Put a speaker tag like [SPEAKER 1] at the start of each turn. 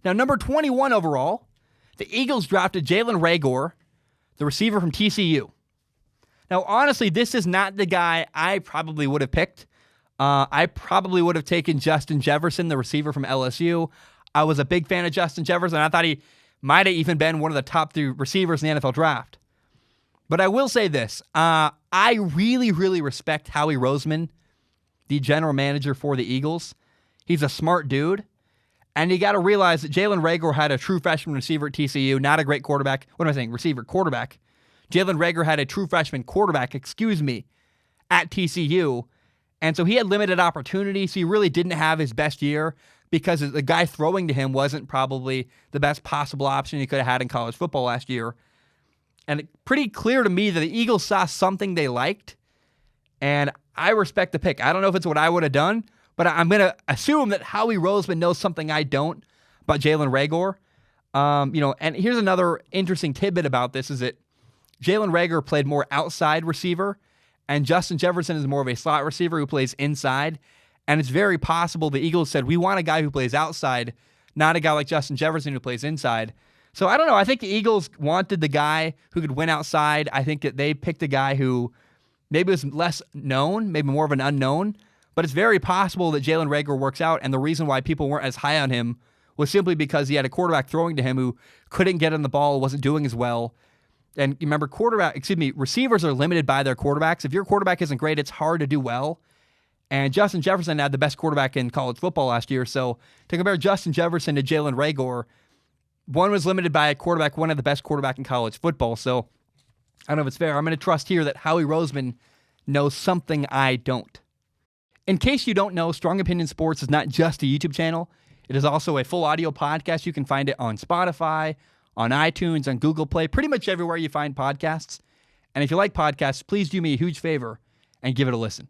[SPEAKER 1] Now, number 21 overall, the Eagles drafted Jalen Raegor, the receiver from TCU. Now, honestly, this is not the guy I probably would have picked. I probably would have taken Justin Jefferson, the receiver from LSU. I was a big fan of Justin Jefferson. I thought he might have even been one of the top 3 receivers in the NFL draft. But I will say this. I really, really respect Howie Roseman, the general manager for the Eagles. He's a smart dude. And you got to realize that Jalen Raegor had a true freshman receiver at TCU, not a great quarterback. What am I saying? Receiver, quarterback. Jalen Raegor had a true freshman quarterback, at TCU. And so he had limited opportunity, so he really didn't have his best year because the guy throwing to him wasn't probably the best possible option he could have had in college football last year. And it's pretty clear to me that the Eagles saw something they liked, and I respect the pick. I don't know if it's what I would have done, but I'm going to assume that Howie Roseman knows something I don't about Jalen Raegor. And here's another interesting tidbit about this is that Jalen Raegor played more outside receiver, and Justin Jefferson is more of a slot receiver who plays inside. And it's very possible the Eagles said, we want a guy who plays outside, not a guy like Justin Jefferson who plays inside. So I don't know. I think the Eagles wanted the guy who could win outside. I think that they picked a guy who maybe was less known, maybe more of an unknown. But it's very possible that Jalen Raegor works out. And the reason why people weren't as high on him was simply because he had a quarterback throwing to him who couldn't get on the ball, wasn't doing as well. And you remember, receivers are limited by their quarterbacks. If your quarterback isn't great, it's hard to do well. And Justin Jefferson had the best quarterback in college football last year. So to compare Justin Jefferson to Jalen Raegor, one was limited by a quarterback, one had the best quarterback in college football. So I don't know if it's fair. I'm going to trust here that Howie Roseman knows something I don't. In case you don't know, Strong Opinion Sports is not just a YouTube channel. It is also a full audio podcast. You can find it on Spotify, on iTunes, on Google Play, pretty much everywhere you find podcasts. And if you like podcasts, please do me a huge favor and give it a listen.